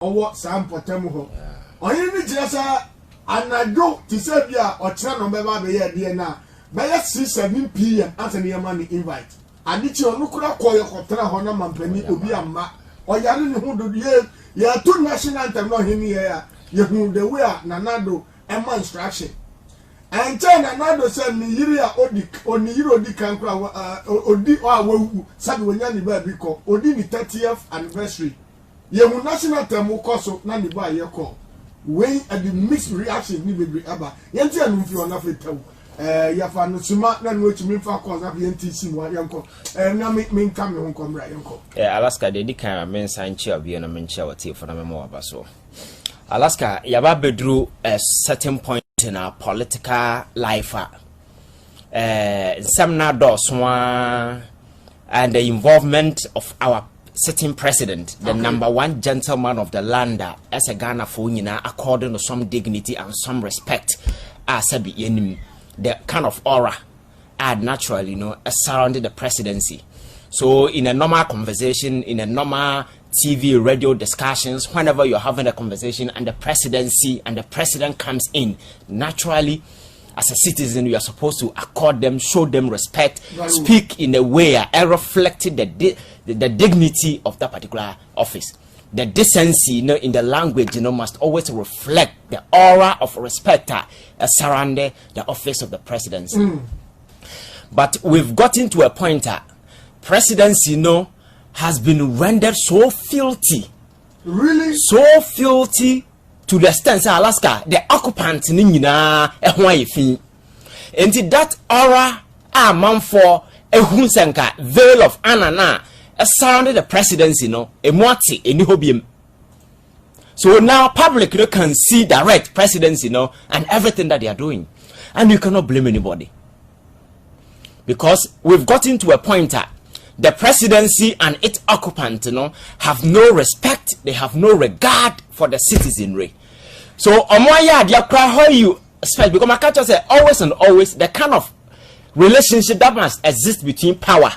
owo sampotem ho oyin ni jirasa anadwo ti se bia o kira no beba be ye de na be ye 7 pm atene ye man invite adichi onukura koyo kotra ho na mampani obi amma oyare ne ho do ye to national anthem no hini ye hu the way nanado ema instruction and China nanado say ni yiri a oni yiri odi kankura odi o awu sabi wonya ni ba bi ko odi ni 30th anniversary ye hu national anthem ko so na ni ba ye ko when at the mixed reaction ni bebre aba yenti anu fi ona fetaw ya fa no suma na no chimi fa cause na yenti si mo yanko na me nka me ho komra yanko Alaska de dikan men sanchi obie no menchi awati for na me mo aba so Alaska yaba bedru a certain point in our political life some na do so and the involvement of our sitting president, the number one gentleman of the land, as a Ghana for according to some dignity and some respect, as the kind of aura naturally, surrounding the presidency. So in a normal conversation, in a normal TV, radio discussions, whenever you're having a conversation and the presidency and the president comes in, naturally, as a citizen, you are supposed to accord them, show them respect, speak in a way reflecting the dignity of that particular office. The decency, in the language, must always reflect the aura of respect surrounding the office of the presidency. But we've gotten to a point that presidency, has been rendered so filthy. Really? So filthy to the extent Alaska, the occupant nina ehwan and that aura man for ehunsenka veil of anana surrounded the presidency emwati enihobium. So now public can see direct presidency and everything that they are doing, and you cannot blame anybody because we've gotten to a point that the presidency and its occupant have no respect, they have no regard for the citizenry. So how you expect, because my culture says always and always the kind of relationship that must exist between power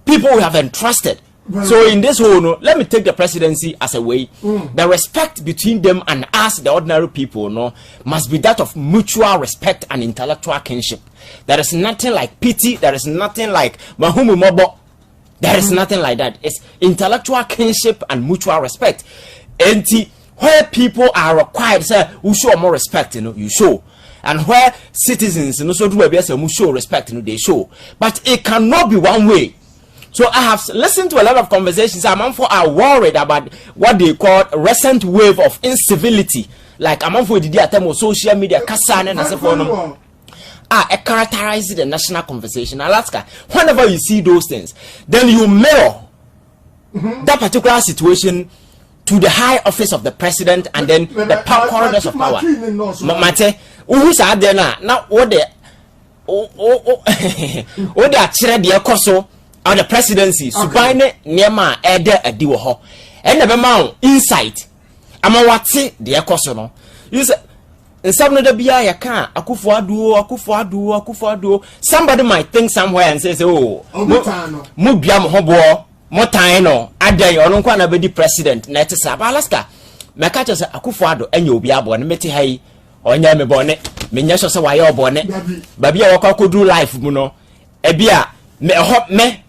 people we have entrusted. So in this whole let me take the presidency as a way. The respect between them and us, the ordinary people, must be that of mutual respect and intellectual kinship. There is nothing like pity, there is nothing like mahumu mobo. There is nothing like that. It's intellectual kinship and mutual respect. And where people are required, say, we show more respect, you show. And where citizens, so do we show respect, they show. But it cannot be one way. So I have listened to a lot of conversations. Among are worried about what they call a recent wave of incivility. Like among the attempt of social media, Kassan and so forth. It characterizes the national conversation. Alaska, whenever you see those things, then you mirror that particular situation to the high office of the president and then the corridors of power. Mate, who's out there now? What they what they are children the koso or the presidency. Subine Nema Ede Adiwo. And the amount insight. Amawati the koso no. You say some of the BI can Akufo-Addo. Somebody might think somewhere and says, oh, Mubiam Hobo. Motaino, Aday, or Unquana be the president, Netisa, Alaska. Makacha Akufo-Addo, and you'll be a bonnet, Meti Hay, or Yame bonnet, Minyasha Sawayo bonnet, Babia Waka do life, Muno, Ebia, me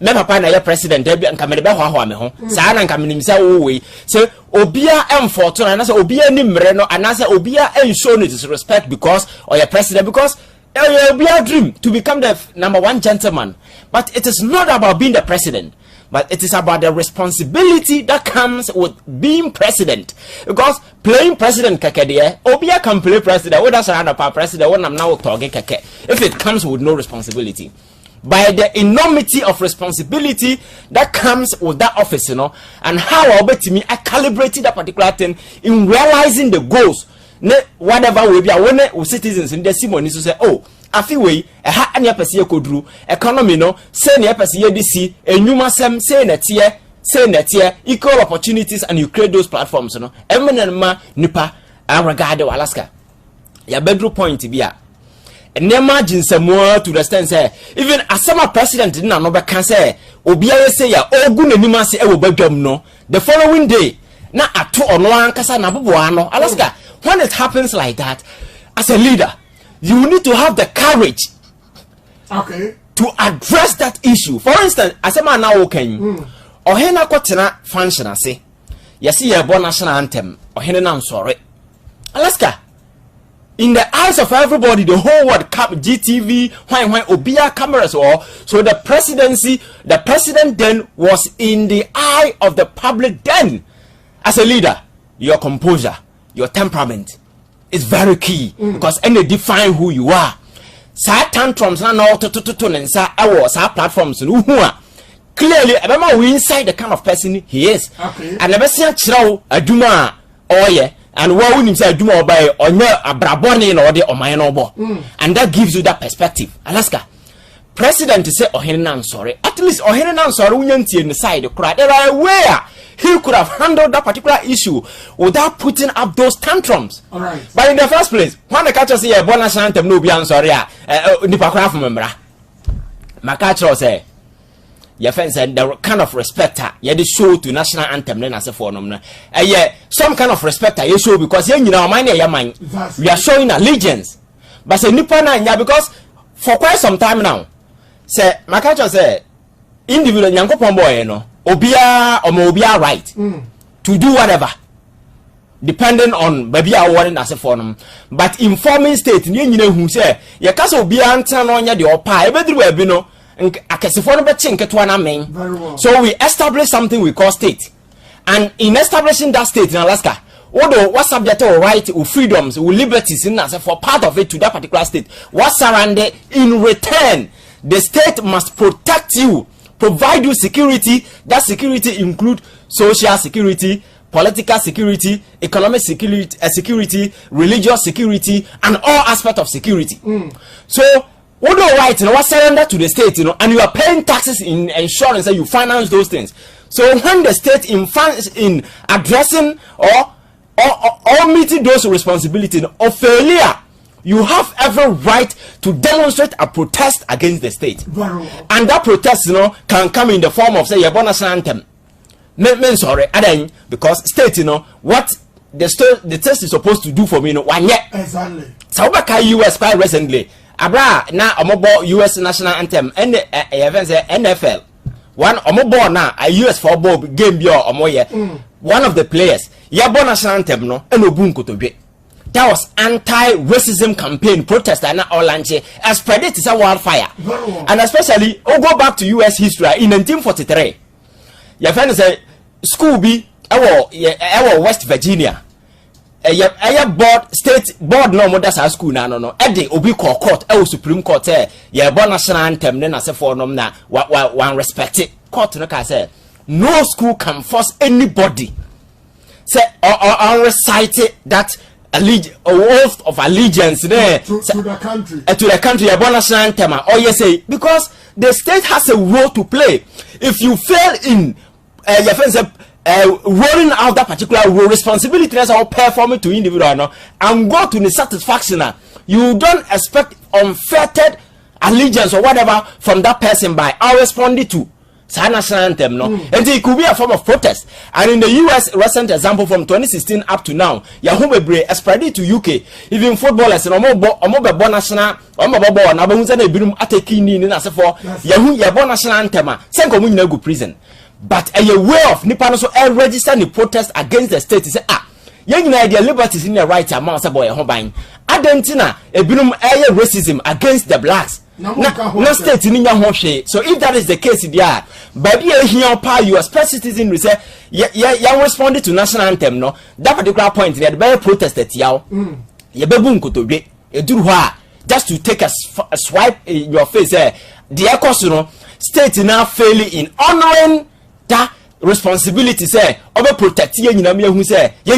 papa na your president, Ebia and Kameba Home, Sana and Kaminimsa away. So, Obia M. Fortuna, and as Obia Nimreno, and as Obia and shown it is respect because, or your president, because it will be a dream to become the number one gentleman. But it is not about being the president. But it is about the responsibility that comes with being president. Because playing president keke Obia can play president. What does another president? When I'm now talking keke. If it comes with no responsibility, by the enormity of responsibility that comes with that office, and how I bet me I calibrated that particular thing in realizing the goals. Whatever will be a citizens in the Simon to say, oh. Afiwe ha anya pese kodru economy say na pese DC enuma sem say na tie equal opportunities and you create those platforms emenema nipa regard Alaska ya bedroom point bia enema jinsamo to the stand say even as some president na no be can say obiara say ya ogu nanima say e wo badwam the following day na ato ono ankasa na bobo ano. Alaska, when it happens like that, as a leader, you need to have the courage to address that issue. For instance, as a man now okay, ohena kwatena function ase. Yesi yebo national anthem. Ohena na sorry. Alaska, in the eyes of everybody, the whole world, GTV, when Obia cameras or so the president then was in the eye of the public then. As a leader, your composure, your temperament is very key because any define who you are. Sa tantrums na no to nsa awo sa platforms no hu a clearly abema we inside the kind of person he is. And nebesia chirawo aduma oye and where we say aduma obaye onye abraboni na ode oman no bo. And that gives you that perspective. Alaska president say ohene na sorry, at least ohene na sorry unyantie ne side kura there are where he could have handled that particular issue without putting up those tantrums. All right. But in the first place, when the catcher say a bonus anthem no be answer nipa from membra my catcher say your friends said the kind of respect you dey show to national anthem then as a for nom some kind of respect you show because you know mind your mind we are showing allegiance. But say nipa na because for quite some time now say my catcher say individual nyankopon boy no obia right to do whatever depending on baby awarding as a form. But informing state nyina hu say ye kasa obia ntan no nya de opa e bedru ba bi no akasefo no be chinketo na men. So we establish something we call state, and in establishing that state in Alaska, although what subject or right or freedoms or liberties in as for part of it to that particular state what surrounded in return the state must protect you, provide you security. That security include social security, political security, economic security, religious security, and all aspects of security. So, although right, what surrender to the state, and you are paying taxes in insurance, and you finance those things. So when the state in addressing or meeting those responsibilities or failure, you have every right to demonstrate a protest against the state. And that protest, can come in the form of, say, your bonus anthem. Sorry, because state, what the state is supposed to do for me, one year. Exactly. So, US quite recently, Abra, now, US national anthem, and NFL. One omobo na a US football game bio omoye. One of the players, your bonus anthem, no, and obunko to be. That was anti-racism campaign protest and all lanche spread it is a wildfire. And especially go back to US history in 1943. Your friend say school be our West Virginia. State board no more that's our school no. Ede obi court Supreme Court your national anthem then as for nom na one respect it. Court no can say no school can force anybody say or recite that oath of allegiance there to the country. To the country, or you say because the state has a role to play. If you fail in your friends rolling out that particular role, responsibility is all performing to individual and go to the satisfaction. You don't expect unfettered allegiance or whatever from that person by responding to national anthem, no, and it could be a form of protest. And in the US, recent example from 2016 up to now, Yahoo spread it to UK. Even footballers and omo national, omo na ba na birum ateki ni na se for Yahoo yabo national anthem. Senko mu nyina go prison. But a way of nipa no so register the protest against the state say yen nyina their liberties in their right amount say boy ho ban. Adentina e birum racism against the blacks. No state in your home. So if that is the case, there, but here power US citizen we say you responded to national anthem, no, that particular point they had very protested yaw. You bebun kotobe, you do just to take a swipe in your face the echoes, state now failing in honoring that responsibility say over protect you who say ye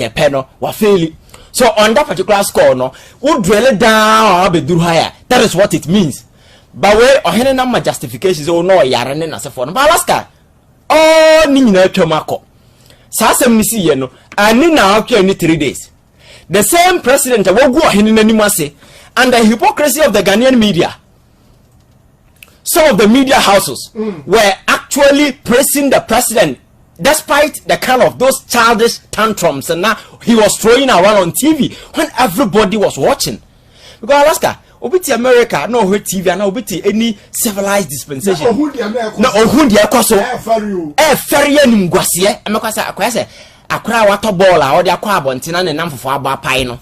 penno wa failing. So on that particular score, no, we drill it down or be do higher. That is what it means. But way or any number justifications or no yarn as a phone. But Alaska, oh, Nina Tomako. Sasem Missy, and Nina okay in 3 days. The same president will go in any mercy and the hypocrisy of the Ghanaian media. Some of the media houses were actually praising the president despite the kind of those childish tantrums and now he was throwing around on TV when everybody was watching. Because Alaska, obiti America, no her TV, and obiti any civilized dispensation. No, Ohundi Akoso, ferry and Guasia, and Macasa, Accra water ball, or the aqua bontina and number for Abba Pino.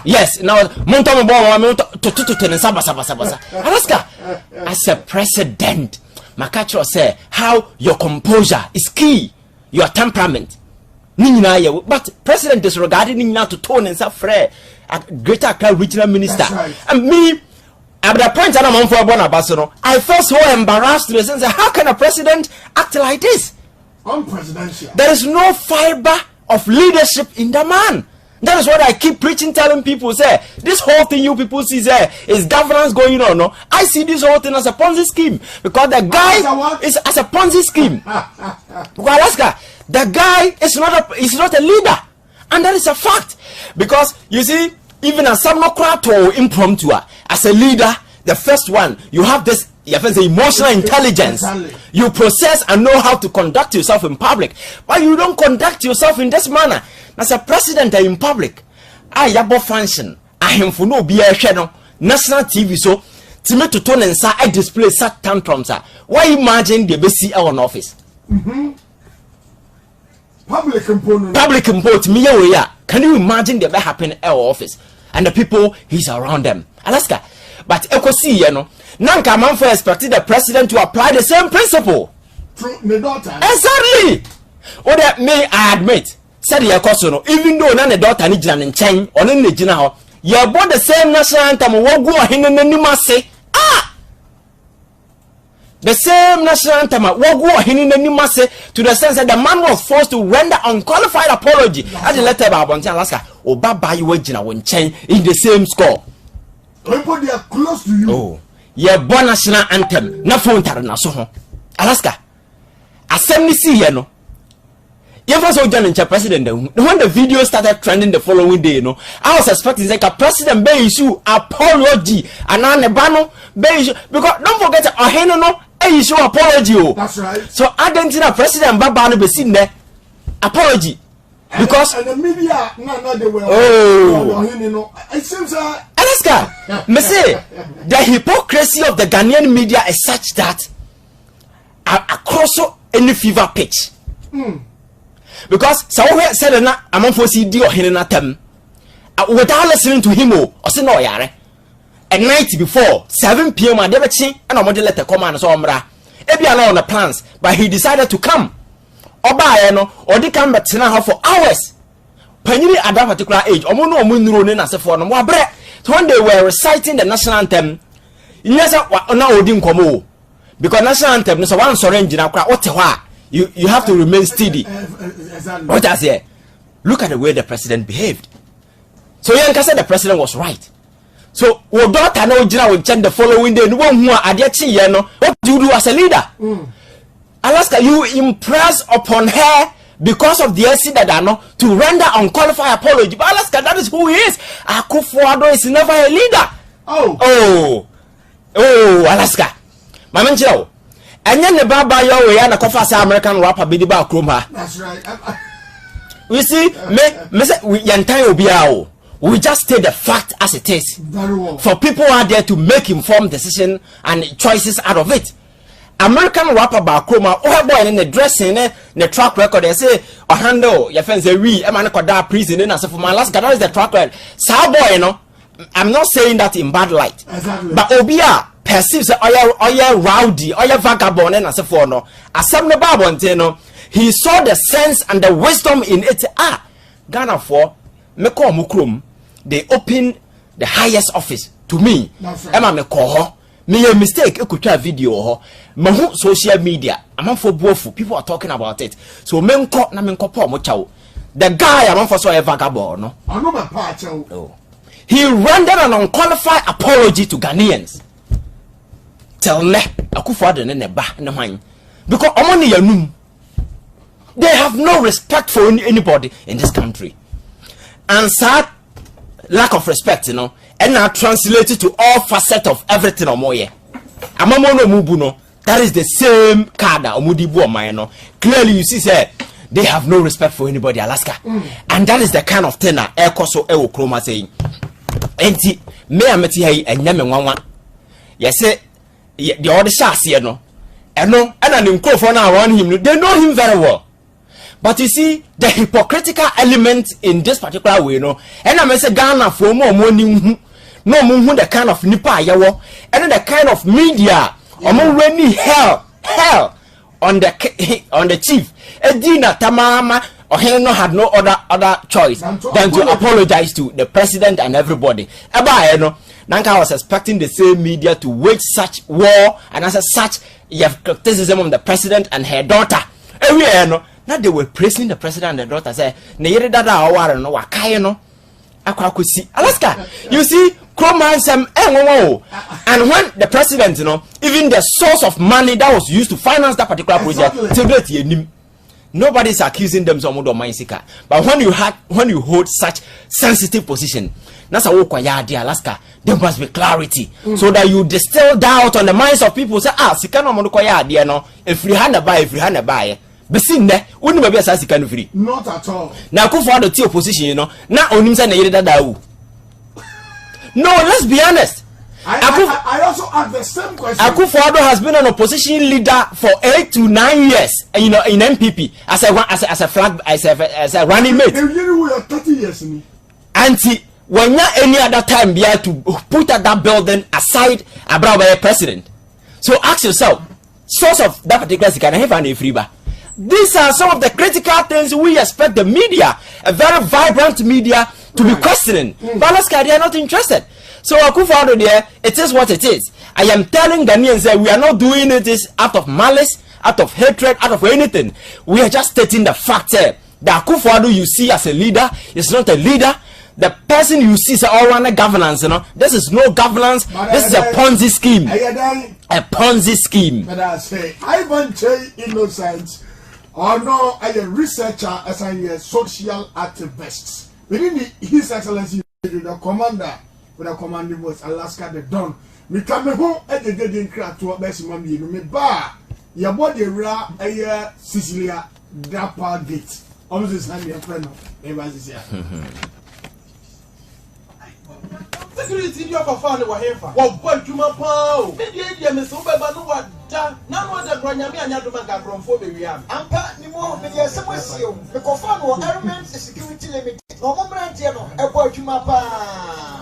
Yes, now Montana ball to and Sabasa. Alaska, as a president, Makacho say how your composure is key, your temperament. But president is regarding now to tone and suffer a greater Accra regional minister. Right. And me, at the point that I'm on for Bonabasano, I felt so embarrassed to the sense that how can a president act like this? Unpresidential. There is no fiber of leadership in the man. That is what I keep preaching, telling people, say, this whole thing you people see there is governance going on. No, I see this whole thing as a Ponzi scheme because the guy is as a Ponzi scheme. Because Alaska, the guy is not a leader, and that is a fact. Because you see, even as some or impromptu, as a leader, the first one you have this. You have the emotional intelligence. You process and know how to conduct yourself in public, but you don't conduct yourself in this manner. As a president in public, I yabo function. I am for no be a channel national TV. So to tone and say I display such tantrums. Why imagine the BC on office? Public component. Public component. Me yeah. Can you imagine the be happen in our office and the people he's around them? Alaska, but echo see you know. Nanka Manfo expected the president to apply the same principle. Through the daughter. Exactly. Or that may I admit, said the Akosono, even though none the daughter needs an chain or in the general, you are both the same national anthem, what go ahead and say, the same national anthem, what go ahead and say, to the sense that the man was forced to render unqualified apology. As the letter about Alaska, or Baba you when chain in the same score. People they are close to you. Oh. Ye bon national anthem na phone tar na so ho Alaska asem ni see here no ye for so John Ncha president when the video started trending the following day no I was expecting like a president be issue apology and an ebano be issue because don't forget ohene no issue apology oh that's right so Argentina president baba no be seen there apology because and the media no they were ohene no it seems Alaska, me say the hypocrisy of the Ghanaian media is such that across any fever pitch. Because so said na among for CD or Hinanatem without listening to him or say no yare. At night before 7 p.m. and I'm going to let the command so omra. Ebi on the plans, but he decided to come. Oba no or they come back for hours. Penny at that particular age, omono omunro na se for no more bread. So when they were reciting the national anthem, yes, now odin komo because national anthem is one syringe na what you have to remain steady. What I say? Look at the way the president behaved. So Yanka said the president was right. So we daughter no jina will change the following day. No one who are no. What do you do as a leader? Alaska, you impress upon her because of the SC that are not to render unqualified apology. But Alaska, that is who he is. Akufo-Addo is never a leader. Oh, Alaska. My man, Joe. And then the Baba yo we are the coffee American rapper Bidiba Kroma. That's right. We see, we just state the fact as it is. Very well. For people out there to make informed decisions and choices out of it. American rapper Bakroma, oh boy, in the dressing, the track record, they say, or handle your friends, a man called that prison, and I said, for my last that is the track record. So, boy, you know, I'm not saying that in bad light. Exactly. But Obia perceives rowdy, vagabond, and I said, for no, as some the Babon, he saw the sense and the wisdom in it. Ghana for Meko Mukrum, they opened the highest office to me. Emma Meko. Me a mistake, I could try a video mahu social media. I'm for both people are talking about it. So menko na menko po mo chao. The guy I'm for so a vagabond no. I know my part chao. Oh. He rendered an unqualified apology to Ghanaians. Tell me Akufo-Addo ne ba ne man. Because omoni yanum. They have no respect for anybody in this country. And sad lack of respect, you know. And now translated to all facets of everything or more. Amamono mubuno. That is the same card that Omudibu or mine. Clearly, you see, say they have no respect for anybody, Alaska. And that is the kind of thing that Air Coso Ewo Chroma saying. Enti, me ameti hai enyame nwanwa. Yese, the other shots here no. And no, and an microphone around him, they know him very well. But you see, the hypocritical element in this particular way, no, and I say Ghana for more money, no more the kind of nipa yawo, and the kind of media, already hell on the chief. Edina Tamama or Heno had no other choice than to apologize to the president and everybody. Eba Nanka was expecting the same media to wage such war and as such criticism of the president and her daughter. Every now they were praising the president and the daughter. Say, "Neyere dada aware no wakaye no akwakosi." Alaska, you see, Chromansem and when the president, even the source of money that was used to finance that particular project, nobody is accusing them of mindseeker. But when you hold such sensitive position, that's a walk Alaska. There must be clarity so that you distill doubt on the minds of people. Say, sikano monokoya dia no. If you hand a buy. Besinde, wouldn't be a can free. Not at all. Now, Akufo-Addo to opposition, now only say that. No, let's be honest. I also ask the same question. Akufo-Addo has been an opposition leader for 8 to 9 years, in MPP as a running mate. You are 30 years in. Auntie, when you any other time be able to put that building aside about a president. So ask yourself, source of that particular can have any free bar. These are some of the critical things we expect the media, a very vibrant media, to be questioning. But Alaska, they are not interested. So Akufo-Addo there, it is what it is. I am telling Ghanaians that we are not doing it out of malice, out of hatred, out of anything. We are just stating the fact that Akufo-Addo you see as a leader is not a leader. The person you see is all around governance, This is no governance. This is a Ponzi scheme. A Ponzi scheme. But I say, Ivan Kyei Innocent. Or no, I a researcher as a social activist. Within His Excellency, the commander with the commanding voice, Alaska the Don. We come home at the dead in crack to a best mommy. Me bar your body ra a Sicilia Dapper Gate. Almost hand your friend. Security you for fun wa hefa. What boy juma pa o. Me dey me so beba no wada. Na no da granya me anya do manga gromfo be wi am. Ampa ni mo me dey se wasio. Me ko fa no element security limit. No mo brand no e boy juma pa.